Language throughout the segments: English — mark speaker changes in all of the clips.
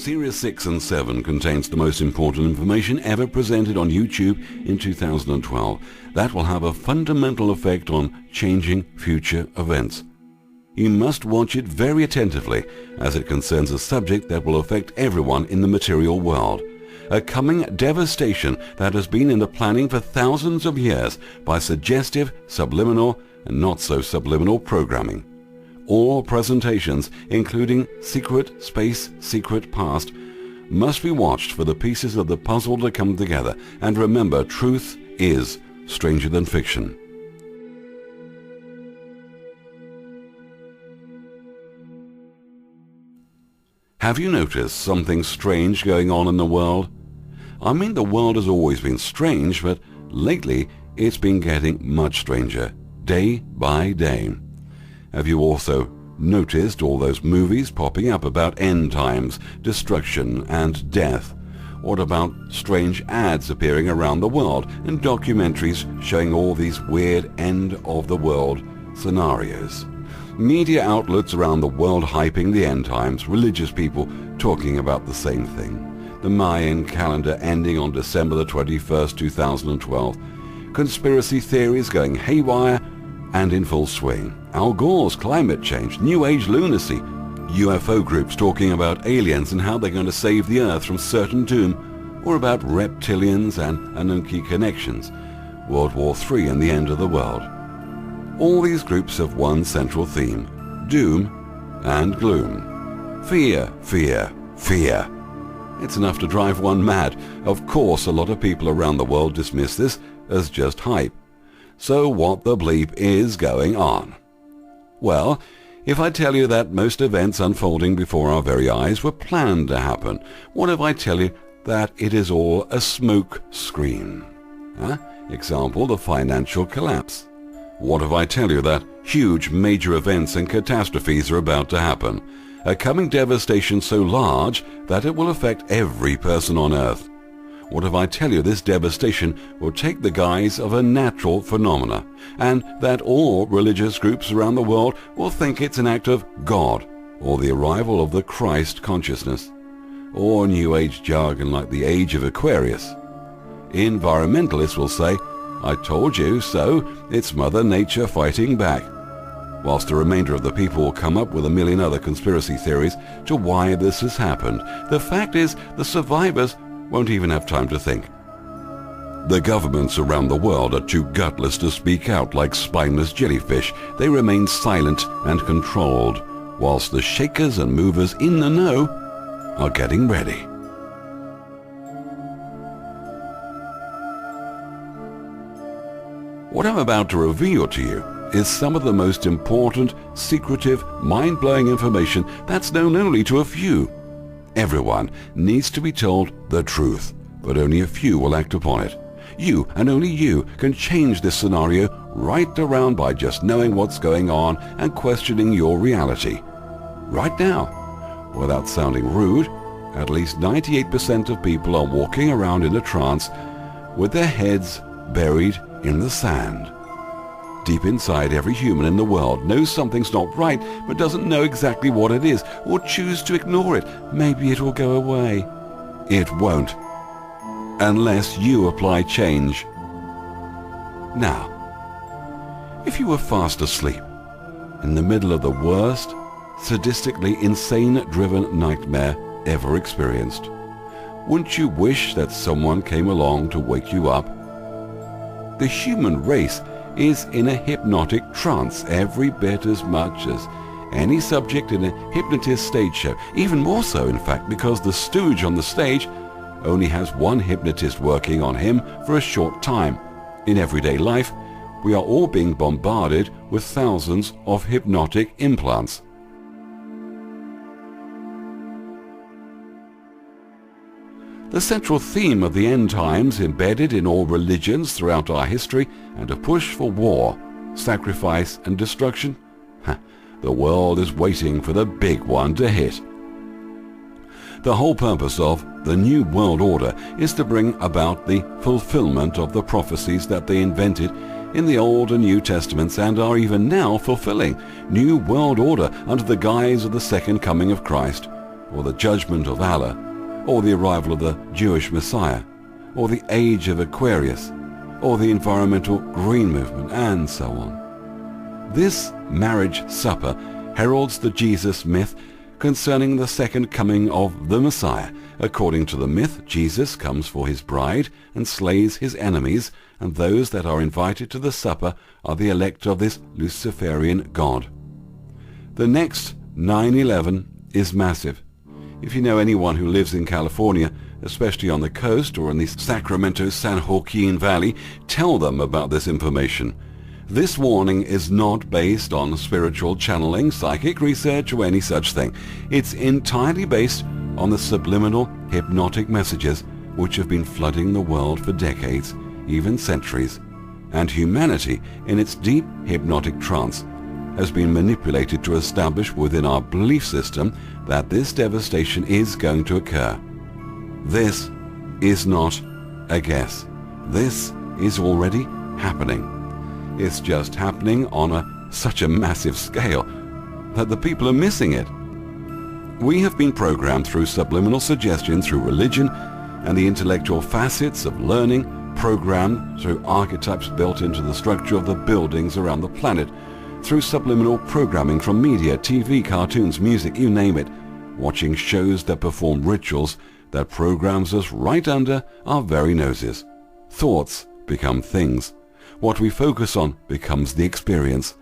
Speaker 1: Series 6 and 7 contains the most important information ever presented on YouTube in 2012 that will have a fundamental effect on changing future events. You must watch it very attentively, as it concerns a subject that will affect everyone in the material world. A coming devastation that has been in the planning for thousands of years by suggestive, subliminal, and not so subliminal programming. All presentations, including Secret Space, Secret Past, must be watched for the pieces of the puzzle to come together. And remember, truth is stranger than fiction. Have you noticed something strange going on in the world? I mean, the world has always been strange, but lately it's been getting much stranger, day by day. Have you also noticed all those movies popping up about end times, destruction, and death? What about strange ads appearing around the world and documentaries showing all these weird end-of-the-world scenarios? Media outlets around the world hyping the end times, religious people talking about the same thing. The Mayan calendar ending on December the 21st, 2012. Conspiracy theories going haywire and in full swing. Al Gore's climate change, New Age lunacy, UFO groups talking about aliens and how they're going to save the Earth from certain doom, or about reptilians and Anunnaki connections, World War III and the end of the world. All these groups have one central theme: doom and gloom. Fear, fear, fear. It's enough to drive one mad. Of course, a lot of people around the world dismiss this as just hype. So what the bleep is going on? Well, if I tell you that most events unfolding before our very eyes were planned to happen, what if I tell you that it is all a smoke screen? Example, the financial collapse. What if I tell you that huge major events and catastrophes are about to happen? A coming devastation so large that it will affect every person on Earth. What if I tell you this devastation will take the guise of a natural phenomena, and that all religious groups around the world will think it's an act of God, or the arrival of the Christ consciousness, or New Age jargon like the Age of Aquarius? Environmentalists will say, "I told you so, it's Mother Nature fighting back," whilst the remainder of the people will come up with a million other conspiracy theories to why this has happened. The fact is, the survivors won't even have time to think. The governments around the world are too gutless to speak out like spineless jellyfish. They remain silent and controlled, whilst the shakers and movers in the know are getting ready. What I'm about to reveal to you is some of the most important, secretive, mind-blowing information that's known only to a few. Everyone needs to be told the truth, but only a few will act upon it. You, and only you, can change this scenario right around by just knowing what's going on and questioning your reality. Right now, without sounding rude, at least 98% of people are walking around in a trance with their heads buried in the sand. Deep inside, every human in the world knows something's not right, but doesn't know exactly what it is, or choose to ignore it. Maybe it will go away. It won't, unless you apply change. Now, if you were fast asleep, in the middle of the worst, sadistically insane-driven nightmare ever experienced, wouldn't you wish that someone came along to wake you up? The human race is in a hypnotic trance every bit as much as any subject in a hypnotist stage show. Even more so, in fact, because the stooge on the stage only has one hypnotist working on him for a short time. In everyday life, we are all being bombarded with thousands of hypnotic implants. The central theme of the end times, embedded in all religions throughout our history, and a push for war, sacrifice and destruction. The world is waiting for the big one to hit. The whole purpose of the New World Order is to bring about the fulfillment of the prophecies that they invented in the Old and New Testaments and are even now fulfilling. New World Order under the guise of the second coming of Christ. or the judgment of Allah, or the arrival of the Jewish Messiah, or the age of Aquarius, or the environmental green movement, and so on. This marriage supper heralds the Jesus myth concerning the second coming of the Messiah. According to the myth, Jesus comes for his bride and slays his enemies, and those that are invited to the supper are the elect of this Luciferian god. The next 9/11 is massive. If you know anyone who lives in California, especially on the coast or in the Sacramento-San Joaquin Valley, tell them about this information. This warning is not based on spiritual channeling, psychic research, or any such thing. It's entirely based on the subliminal hypnotic messages which have been flooding the world for decades, even centuries. And humanity, in its deep hypnotic trance, has been manipulated to establish within our belief system that this devastation is going to occur. This is not a guess. This is already happening. It's just happening on such a massive scale that the people are missing it. We have been programmed through subliminal suggestion, through religion and the intellectual facets of learning, programmed through archetypes built into the structure of the buildings around the planet, through subliminal programming from media, TV, cartoons, music, you name it, watching shows that perform rituals that programs us right under our very noses. Thoughts become things. What we focus on becomes the experience.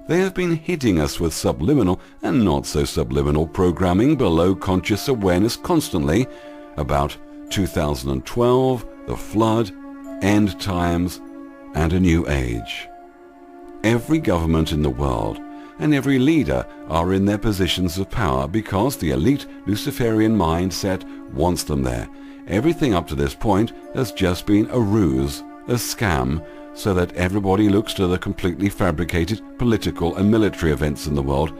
Speaker 1: They have been hitting us with subliminal and not so subliminal programming below conscious awareness constantly about 2012, the flood, end times, and a new age. Every government in the world and every leader are in their positions of power because the elite Luciferian mindset wants them there. Everything up to this point has just been a ruse, a scam, so that everybody looks to the completely fabricated political and military events in the world,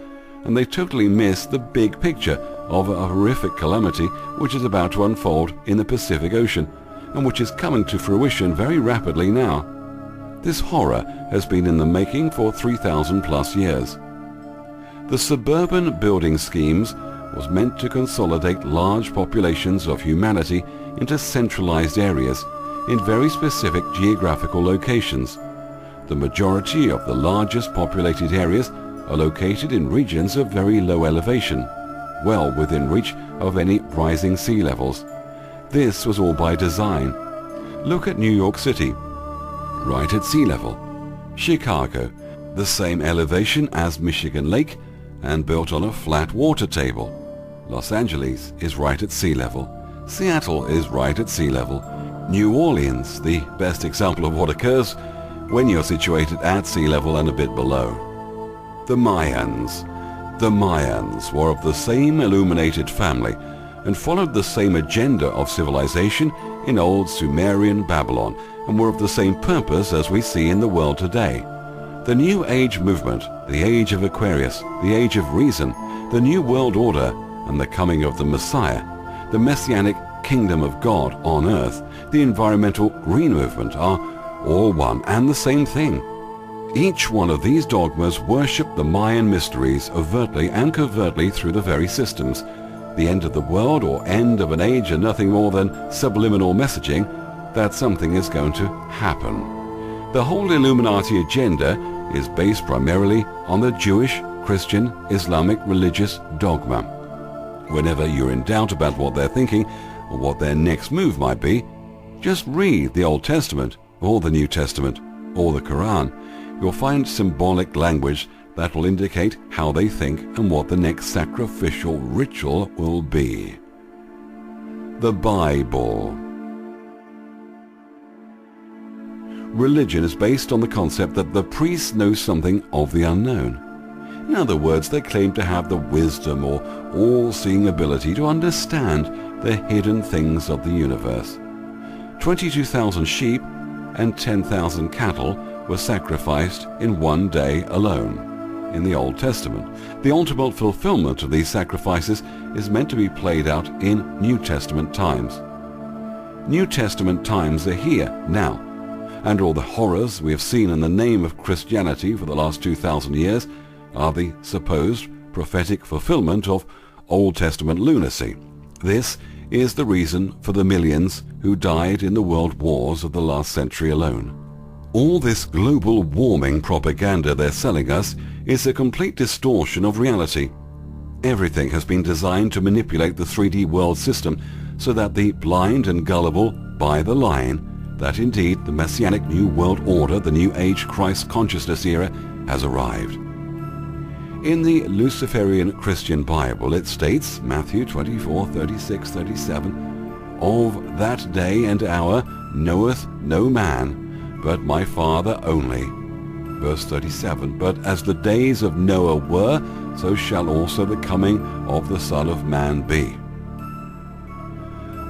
Speaker 1: and they totally miss the big picture of a horrific calamity which is about to unfold in the Pacific Ocean, and which is coming to fruition very rapidly now. This horror has been in the making for 3,000 plus years. The suburban building schemes was meant to consolidate large populations of humanity into centralized areas in very specific geographical locations. The majority of the largest populated areas are located in regions of very low elevation, well within reach of any rising sea levels. This was all by design. Look at New York City, right at sea level. Chicago, the same elevation as Michigan Lake and built on a flat water table. Los Angeles is right at sea level. Seattle is right at sea level. New Orleans, the best example of what occurs when you're situated at sea level and a bit below. The Mayans were of the same illuminated family and followed the same agenda of civilization in old Sumerian Babylon and were of the same purpose as we see in the world today. The New Age movement, the Age of Aquarius, the Age of Reason, the New World Order, and the coming of the Messiah, the Messianic Kingdom of God on earth, the environmental green movement are all one and the same thing. Each one of these dogmas worship the Mayan mysteries overtly and covertly through the very systems. The end of the world or end of an age are nothing more than subliminal messaging that something is going to happen. The whole Illuminati agenda is based primarily on the Jewish, Christian, Islamic religious dogma. Whenever you're in doubt about what they're thinking or what their next move might be, just read the Old Testament or the New Testament or the Quran. You'll find symbolic language that will indicate how they think and what the next sacrificial ritual will be. The Bible. Religion is based on the concept that the priests know something of the unknown. In other words, they claim to have the wisdom or all-seeing ability to understand the hidden things of the universe. 22,000 sheep and 10,000 cattle were sacrificed in one day alone in the Old Testament. The ultimate fulfillment of these sacrifices is meant to be played out in New Testament times. New Testament times are here now, and all the horrors we have seen in the name of Christianity for the last 2,000 years are the supposed prophetic fulfillment of Old Testament lunacy. This is the reason for the millions who died in the world wars of the last century alone. All this global warming propaganda they're selling us is a complete distortion of reality. Everything has been designed to manipulate the 3D world system so that the blind and gullible buy the line that indeed the Messianic New World Order, the New Age Christ consciousness era, has arrived. In the Luciferian Christian Bible it states, Matthew 24:36-37, "Of that day and hour knoweth no man, but my Father only." Verse 37, "But as the days of Noah were, so shall also the coming of the Son of Man be."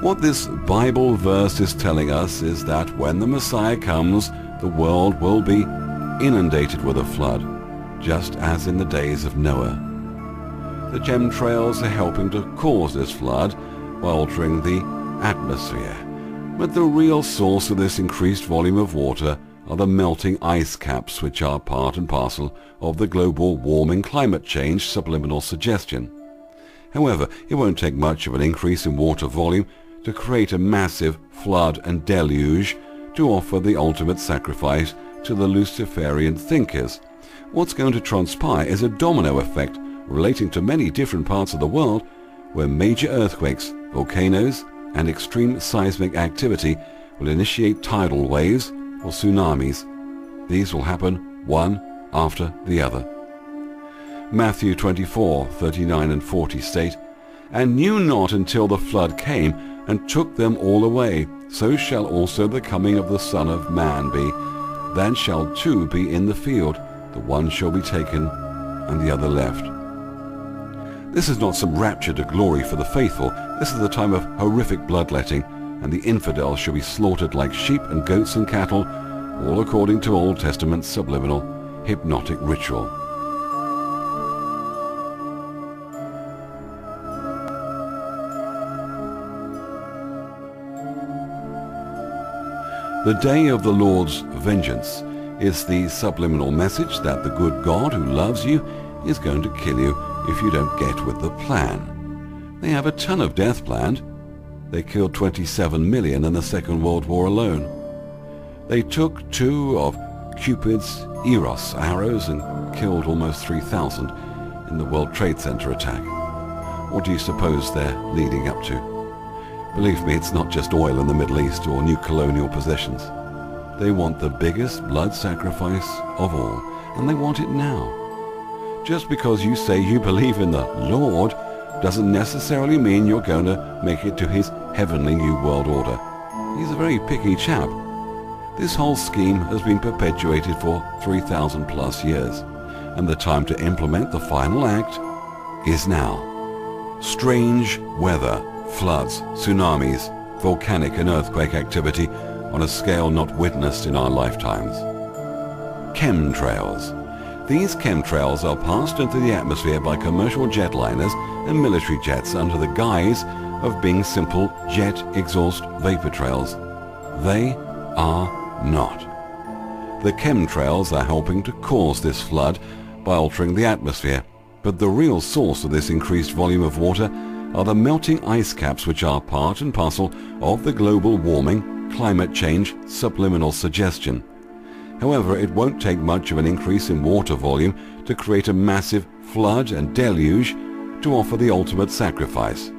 Speaker 1: What this Bible verse is telling us is that when the Messiah comes, the world will be inundated with a flood, just as in the days of Noah. The chemtrails are helping to cause this flood by altering the atmosphere. But the real source of this increased volume of water are the melting ice caps, which are part and parcel of the global warming climate change subliminal suggestion. However, it won't take much of an increase in water volume to create a massive flood and deluge to offer the ultimate sacrifice to the Luciferian thinkers. What's going to transpire is a domino effect relating to many different parts of the world where major earthquakes, volcanoes, and extreme seismic activity will initiate tidal waves or tsunamis. These will happen one after the other. Matthew 24:39 and 40 state, "And knew not until the flood came and took them all away, so shall also the coming of the Son of Man be. Then shall two be in the field, the one shall be taken and the other left." This is not some rapture to glory for the faithful. This is the time of horrific bloodletting, and the infidels shall be slaughtered like sheep and goats and cattle, all according to Old Testament subliminal hypnotic ritual. The day of the Lord's vengeance is the subliminal message that the good God who loves you is going to kill you if you don't get with the plan. They have a ton of death planned. They killed 27 million in the Second World War alone. They took 2 of Cupid's Eros arrows and killed almost 3,000 in the World Trade Center attack. What do you suppose they're leading up to? Believe me, it's not just oil in the Middle East or new colonial possessions. They want the biggest blood sacrifice of all, and they want it now. Just because you say you believe in the Lord doesn't necessarily mean you're going to make it to his heavenly new world order. He's a very picky chap. This whole scheme has been perpetuated for 3,000 plus years, and the time to implement the final act is now. Strange weather, floods, tsunamis, volcanic and earthquake activity on a scale not witnessed in our lifetimes. Chemtrails. These chemtrails are passed into the atmosphere by commercial jetliners and military jets under the guise of being simple jet exhaust vapor trails. They are not. The chemtrails are helping to cause this flood by altering the atmosphere, but the real source of this increased volume of water are the melting ice caps, which are part and parcel of the global warming, climate change, subliminal suggestion. However, it won't take much of an increase in water volume to create a massive flood and deluge to offer the ultimate sacrifice.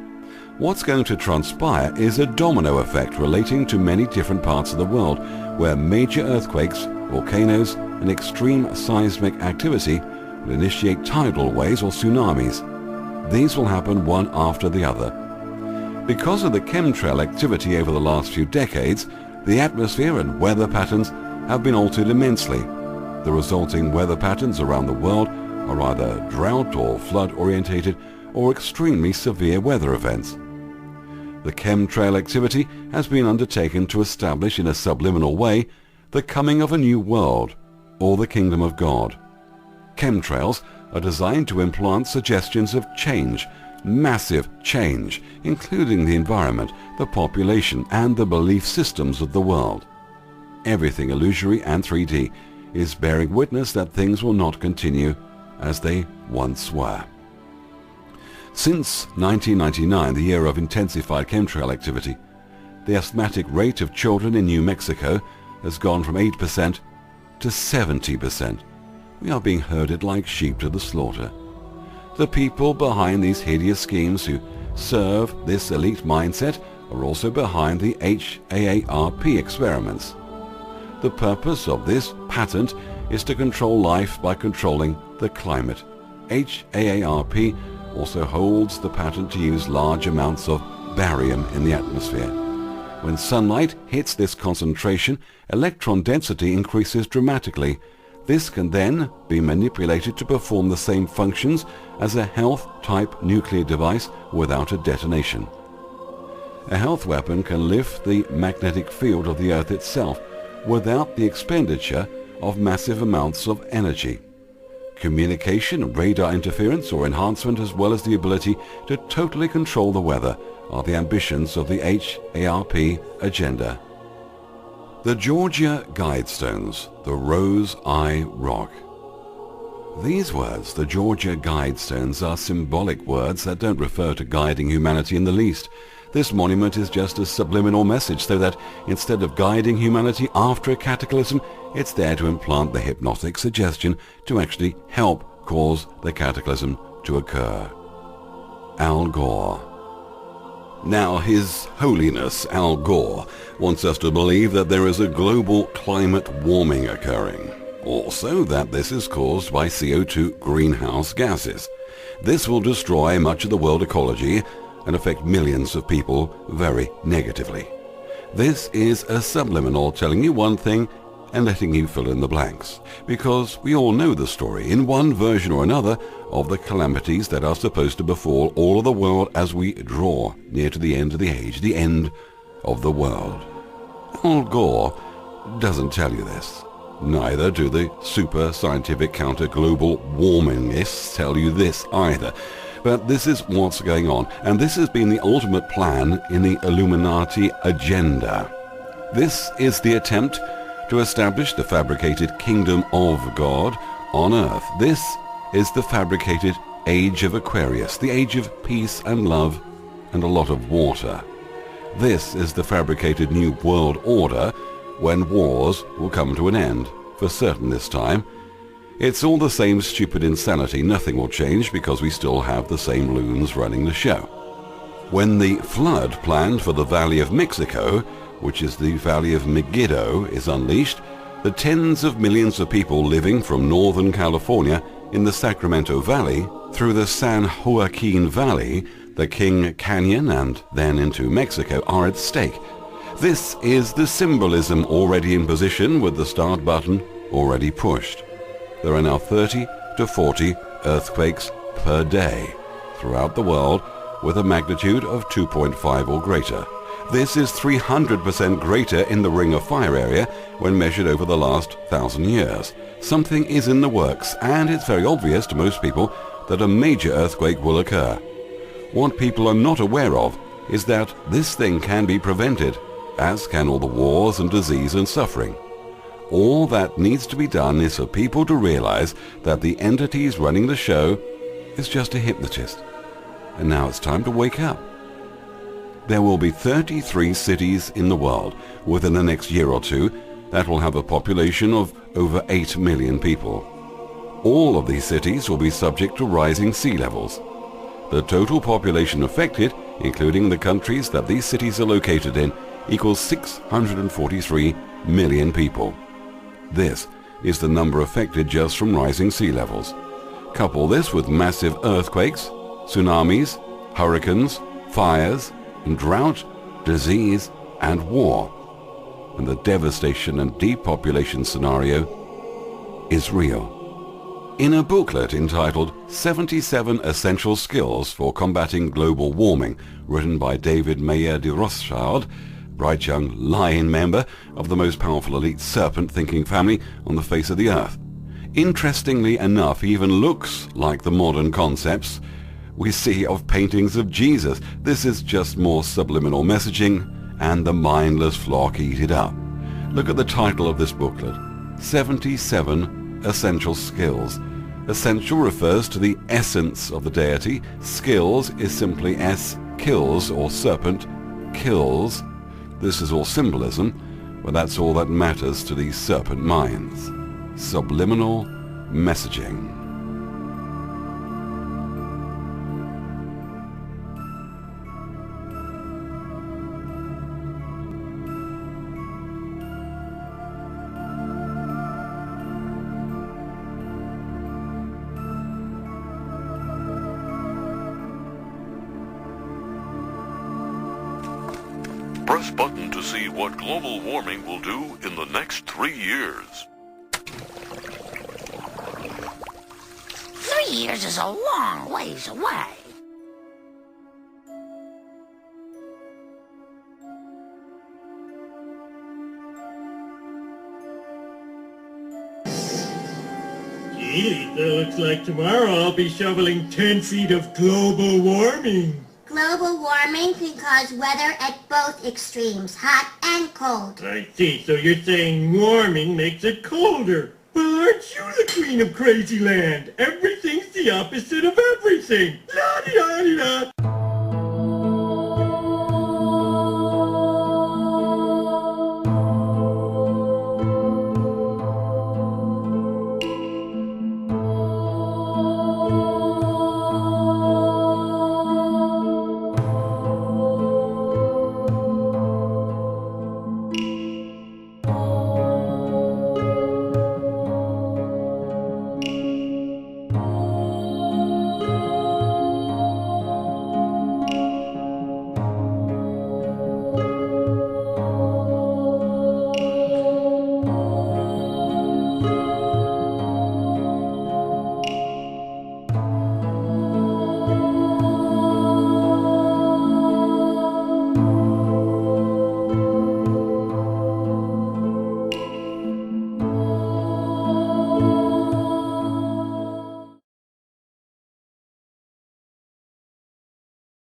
Speaker 1: What's going to transpire is a domino effect relating to many different parts of the world where major earthquakes, volcanoes, and extreme seismic activity will initiate tidal waves or tsunamis. These will happen one after the other. Because of the chemtrail activity over the last few decades, the atmosphere and weather patterns have been altered immensely. The resulting weather patterns around the world are either drought or flood-orientated or extremely severe weather events. The chemtrail activity has been undertaken to establish in a subliminal way the coming of a new world, or the kingdom of God. Chemtrails are designed to implant suggestions of change, massive change, including the environment, the population, and the belief systems of the world. Everything illusory and 3D is bearing witness that things will not continue as they once were. Since 1999, the year of intensified chemtrail activity, the asthmatic rate of children in New Mexico has gone from 8% to 70%. We are being herded like sheep to the slaughter. The people behind these hideous schemes who serve this elite mindset are also behind the HAARP experiments. The purpose of this patent is to control life by controlling the climate. HAARP also holds the patent to use large amounts of barium in the atmosphere. When sunlight hits this concentration, electron density increases dramatically. This can then be manipulated to perform the same functions as a health-type nuclear device without a detonation. A health weapon can lift the magnetic field of the Earth itself without the expenditure of massive amounts of energy. Communication, radar interference or enhancement, as well as the ability to totally control the weather, are the ambitions of the HAARP agenda. The Georgia Guidestones, the Rose Eye Rock. These words, the Georgia Guidestones, are symbolic words that don't refer to guiding humanity in the least. This monument is just a subliminal message, so that instead of guiding humanity after a cataclysm, it's there to implant the hypnotic suggestion to actually help cause the cataclysm to occur. Al Gore. Now, His Holiness Al Gore wants us to believe that there is a global climate warming occurring. Also, that this is caused by CO2 greenhouse gases. This will destroy much of the world ecology and affect millions of people very negatively. This is a subliminal telling you one thing and letting you fill in the blanks, because we all know the story in one version or another of the calamities that are supposed to befall all of the world as we draw near to the end of the age, the end of the world. Al Gore doesn't tell you this. Neither do the super scientific counter-global warmingists tell you this either. But this is what's going on, and this has been the ultimate plan in the Illuminati agenda. This is the attempt to establish the fabricated kingdom of God on earth. This is the fabricated age of Aquarius, the age of peace and love and a lot of water. This is the fabricated new world order, when wars will come to an end, for certain this time. It's all the same stupid insanity. Nothing will change because we still have the same loons running the show. When the flood planned for the Valley of Mexico, which is the Valley of Megiddo, is unleashed, the tens of millions of people living from northern California in the Sacramento Valley through the San Joaquin Valley, the King Canyon, and then into Mexico are at stake. This is the symbolism already in position, with the start button already pushed. There are now 30 to 40 earthquakes per day throughout the world with a magnitude of 2.5 or greater. This is 300% greater in the Ring of Fire area when measured over the last 1,000 years. Something is in the works, and it's very obvious to most people that a major earthquake will occur. What people are not aware of is that this thing can be prevented, as can all the wars and disease and suffering. All that needs to be done is for people to realize that the entities running the show is just a hypnotist. And now it's time to wake up. There will be 33 cities in the world within the next year or two that will have a population of over 8 million people. All of these cities will be subject to rising sea levels. The total population affected, including the countries that these cities are located in, equals 643 million people. This is the number affected just from rising sea levels. Couple this with massive earthquakes, tsunamis, hurricanes, fires, and drought, disease, and war, and the devastation and depopulation scenario is real. In a booklet entitled 77 Essential Skills for Combating Global Warming, written by David Mayer de Rothschild, bright young lion member of the most powerful elite serpent-thinking family on the face of the earth. Interestingly enough, he even looks like the modern concepts we see of paintings of Jesus. This is just more subliminal messaging, and the mindless flock eat it up. Look at the title of this booklet, 77 Essential Skills. Essential refers to the essence of the deity. Skills is simply S kills or serpent kills. This is all symbolism, but that's all that matters to these serpent minds. Subliminal messaging.
Speaker 2: Press button to see what global warming will do in the next 3 years.
Speaker 3: 3 years is a long ways away.
Speaker 4: Gee, that looks like tomorrow I'll be shoveling 10 feet of global warming.
Speaker 5: Global warming can cause weather at both extremes, hot and cold.
Speaker 4: I see, so you're saying warming makes it colder. Well, aren't you the queen of crazy land? Everything's the opposite of everything. La-di-da-di-da.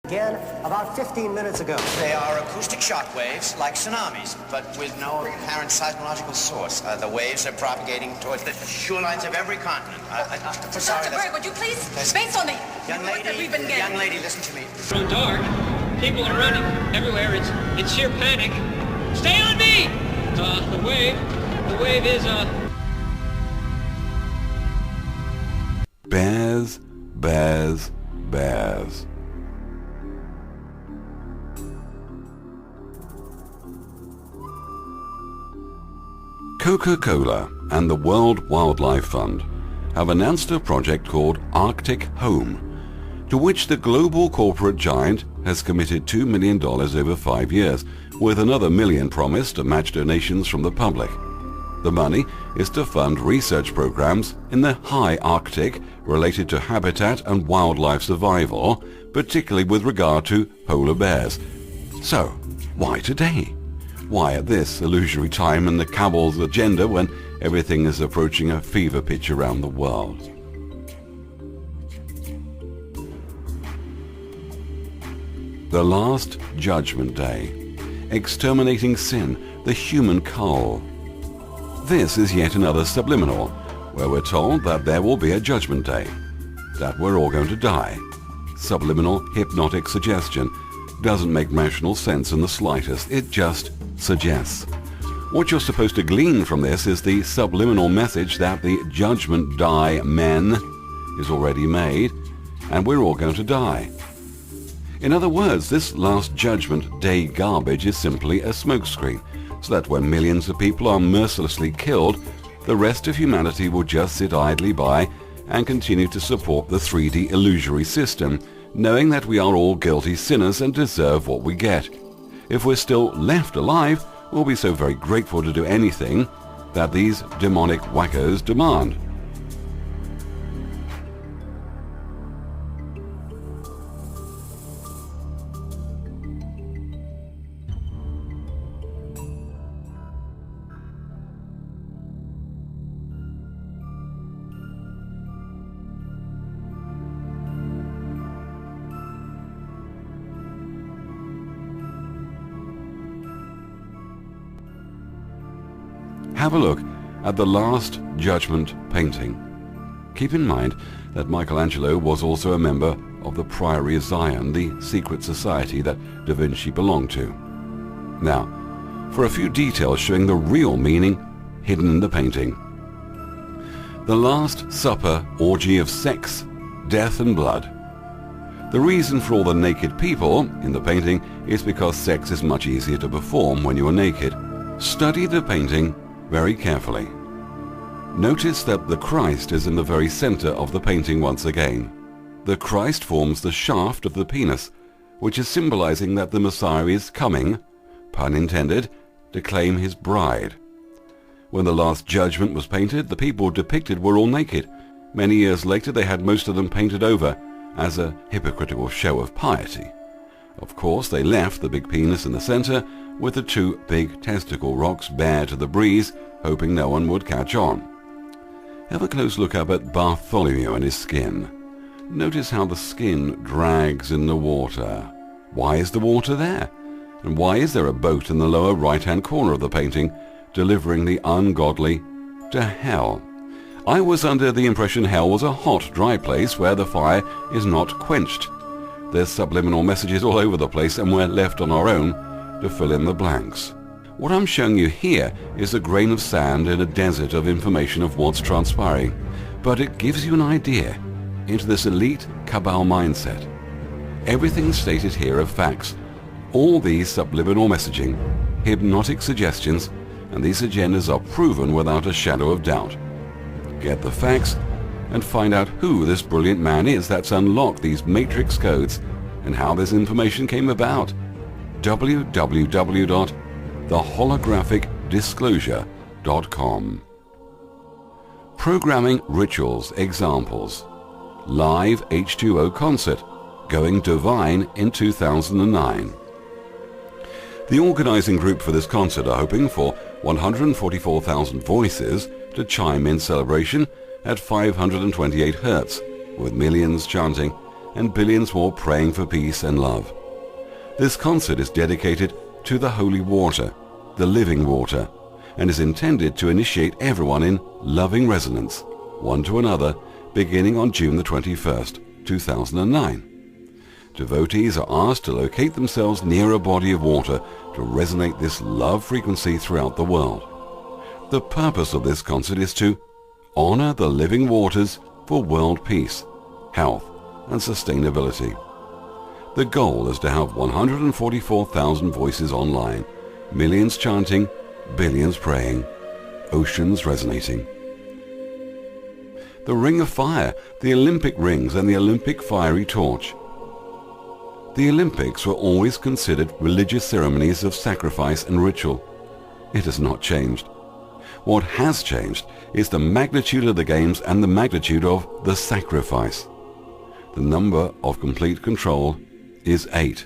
Speaker 6: Again, about 15 minutes ago.
Speaker 7: They are acoustic shock waves, like tsunamis, but with no apparent seismological source. The waves are propagating towards the shorelines of every continent. Sorry,
Speaker 8: Dr. Berg, would you please space on me?
Speaker 7: Young lady, listen to me.
Speaker 9: It's grown dark. People are running everywhere. It's sheer panic. Stay on me! The wave is,
Speaker 1: Bears, bears, bears. Coca-Cola and the World Wildlife Fund have announced a project called Arctic Home, to which the global corporate giant has committed $2 million over 5 years, with another $1 million promised to match donations from the public. The money is to fund research programs in the high Arctic related to habitat and wildlife survival, particularly with regard to polar bears. So, why today? Why at this illusory time in the cabal's agenda when everything is approaching a fever pitch around the world? The Last Judgment Day. Exterminating sin, the human cull. This is yet another subliminal, where we're told that there will be a judgment day, that we're all going to die. Subliminal hypnotic suggestion doesn't make rational sense in the slightest. It just suggests. What you're supposed to glean from this is the subliminal message that the judgment die men is already made, and we're all going to die. In other words, this last judgment day garbage is simply a smokescreen, so that when millions of people are mercilessly killed, the rest of humanity will just sit idly by and continue to support the 3D illusory system, knowing that we are all guilty sinners and deserve what we get. If we're still left alive, we'll be so very grateful to do anything that these demonic wackos demand. Have a look at the Last Judgment painting. Keep in mind that Michelangelo was also a member of the Priory of Zion, the secret society that Da Vinci belonged to. Now, for a few details showing the real meaning hidden in the painting. The Last Supper orgy of sex, death and blood. The reason for all the naked people in the painting is because sex is much easier to perform when you are naked. Study the painting very carefully. Notice that the Christ is in the very center of the painting once again. The Christ forms the shaft of the penis, which is symbolizing that the Messiah is coming, pun intended, to claim his bride. When the Last Judgment was painted, the people depicted were all naked. Many years later they had most of them painted over as a hypocritical show of piety. Of course, they left the big penis in the center with the two big testicle rocks bare to the breeze, hoping no one would catch on. Have a close look up at Bartholomew and his skin. Notice how the skin drags in the water. Why is the water there? And why is there a boat in the lower right-hand corner of the painting delivering the ungodly to hell? I was under the impression hell was a hot, dry place where the fire is not quenched. There's subliminal messages all over the place and we're left on our own to fill in the blanks. What I'm showing you here is a grain of sand in a desert of information of what's transpiring, but it gives you an idea into this elite cabal mindset. Everything stated here are facts. All these subliminal messaging, hypnotic suggestions, and these agendas are proven without a shadow of doubt. Get the facts and find out who this brilliant man is that's unlocked these matrix codes and how this information came about. www.theholographicdisclosure.com. Programming rituals examples. Live H2O concert, going divine in 2009. The organizing group for this concert are hoping for 144,000 voices to chime in celebration at 528 Hertz, with millions chanting and billions more praying for peace and love. This concert is dedicated to the holy water, the living water, and is intended to initiate everyone in loving resonance, one to another, beginning on June the 21st, 2009. Devotees are asked to locate themselves near a body of water to resonate this love frequency throughout the world. The purpose of this concert is to honor the living waters for world peace, health, and sustainability. The goal is to have 144,000 voices online, millions chanting, billions praying, oceans resonating. The Ring of Fire, the Olympic rings, and the Olympic fiery torch. The Olympics were always considered religious ceremonies of sacrifice and ritual. It has not changed. What has changed is the magnitude of the games and the magnitude of the sacrifice. The number of complete control is 8.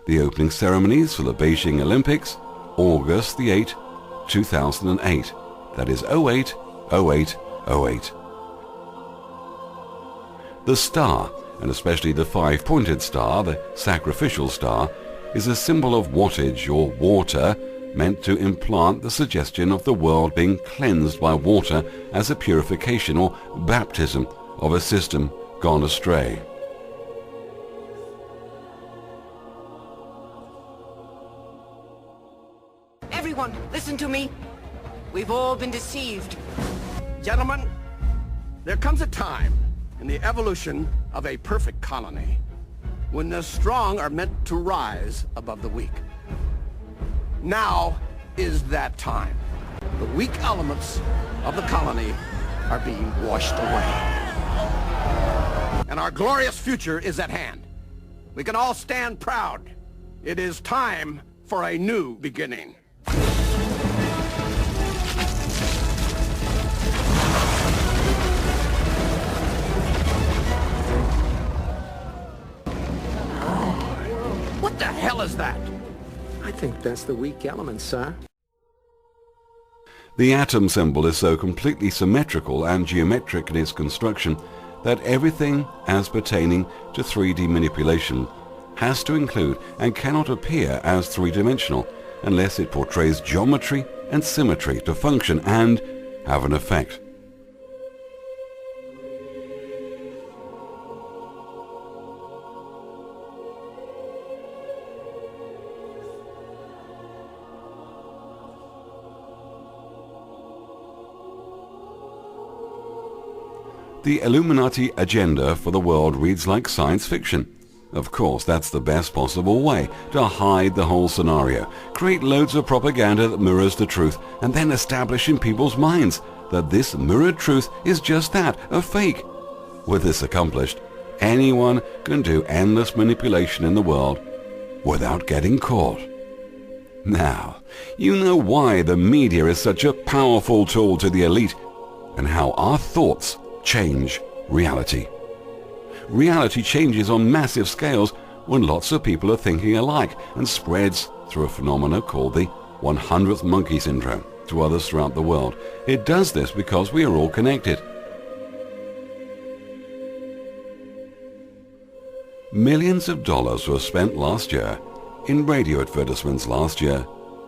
Speaker 1: The opening ceremonies for the Beijing Olympics, August the 8th, 2008. That is 08/08/08. The star, and especially the 5-pointed star, the sacrificial star, is a symbol of wattage or water, meant to implant the suggestion of the world being cleansed by water as a purification or baptism of a system gone astray.
Speaker 10: Everyone, listen to me. We've all been deceived. Gentlemen, there comes a time in the evolution of a perfect colony when the strong are meant to rise above the weak. Now is that time. The weak elements of the colony are being washed away. And our glorious future is at hand. We can all stand proud. It is time for a new beginning. What the hell is that?
Speaker 11: I think that's the weak element, sir.
Speaker 1: The atom symbol is so completely symmetrical and geometric in its construction that everything as pertaining to 3D manipulation has to include and cannot appear as three-dimensional unless it portrays geometry and symmetry to function and have an effect. The Illuminati agenda for the world reads like science fiction. Of course, that's the best possible way to hide the whole scenario, create loads of propaganda that mirrors the truth, and then establish in people's minds that this mirrored truth is just that, a fake. With this accomplished, anyone can do endless manipulation in the world without getting caught. Now, you know why the media is such a powerful tool to the elite, and how our thoughts change reality. Reality changes on massive scales when lots of people are thinking alike and spreads through a phenomenon called the 100th monkey syndrome to others throughout the world. It does this because we are all connected. Millions of dollars were spent last year in radio advertisements last year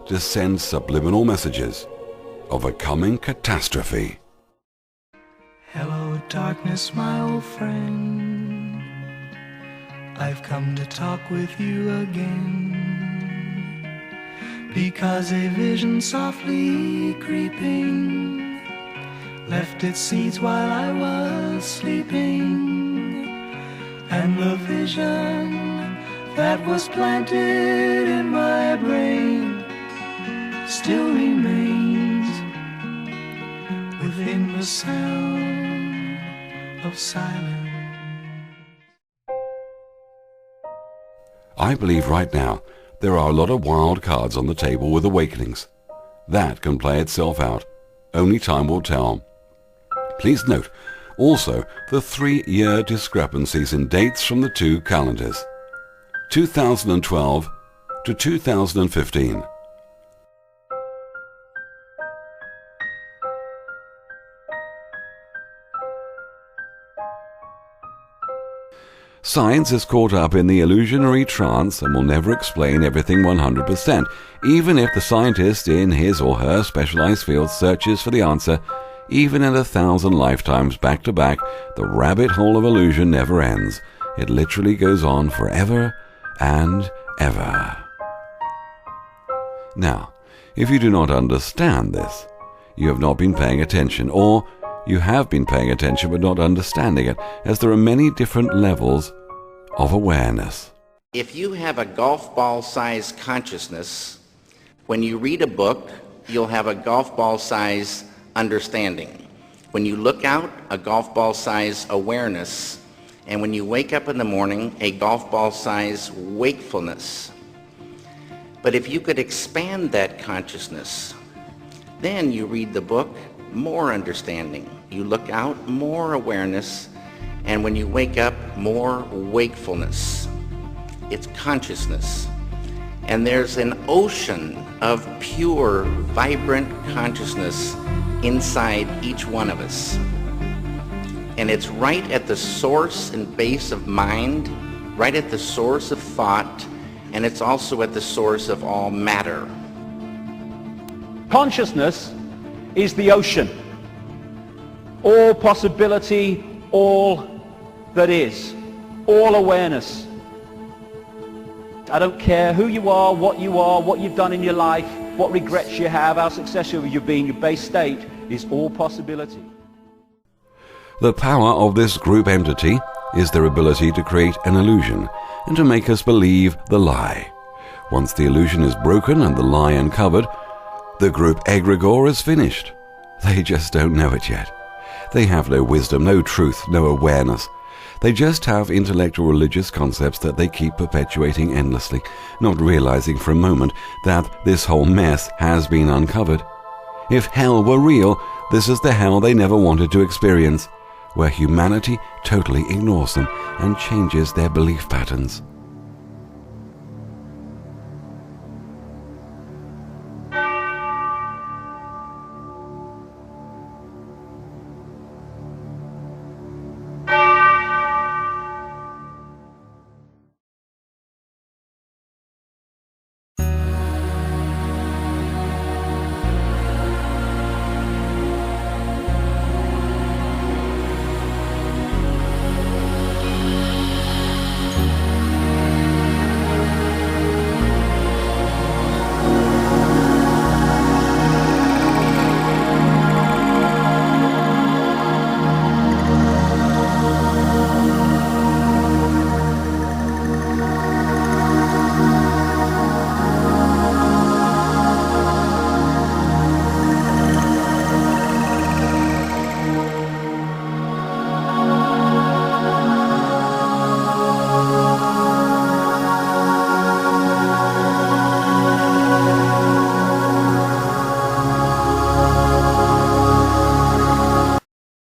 Speaker 1: to send subliminal messages of a coming catastrophe.
Speaker 12: Hello, darkness, my old friend. I've come to talk with you again, because a vision softly creeping left its seeds while I was sleeping, and the vision that was planted in my brain still remains within the sound of silence.
Speaker 1: I believe right now there are a lot of wild cards on the table with awakenings. That can play itself out. Only time will tell. Please note also the 3-year discrepancies in dates from the two calendars, 2012 to 2015. Science is caught up in the illusionary trance and will never explain everything 100%, even if the scientist in his or her specialized field searches for the answer. Even in 1,000 lifetimes back to back, the rabbit hole of illusion never ends. It literally goes on forever and ever. Now, if you do not understand this, you have not been paying attention, or you have been paying attention but not understanding it, as there are many different levels of awareness.
Speaker 7: If you have a golf ball-sized consciousness, when you read a book, you'll have a golf ball-sized understanding. When you look out, a golf ball-sized awareness. And when you wake up in the morning, a golf ball-sized wakefulness. But if you could expand that consciousness, then you read the book, more understanding. You look out, more awareness. And when you wake up, more wakefulness. It's consciousness. And there's an ocean of pure, vibrant consciousness inside each one of us. And it's right at the source and base of mind, right at the source of thought, and it's also at the source of all matter.
Speaker 13: Consciousness is the ocean. All possibility, all that is, all awareness. I don't care who you are, what you've done in your life, what regrets you have, how successful you've been, your base state is all possibility.
Speaker 1: The power of this group entity is their ability to create an illusion and to make us believe the lie. Once the illusion is broken and the lie uncovered, the group egregore is finished. They just don't know it yet. They have no wisdom, no truth, no awareness. They just have intellectual religious concepts that they keep perpetuating endlessly, not realizing for a moment that this whole mess has been uncovered. If hell were real, this is the hell they never wanted to experience, where humanity totally ignores them and changes their belief patterns.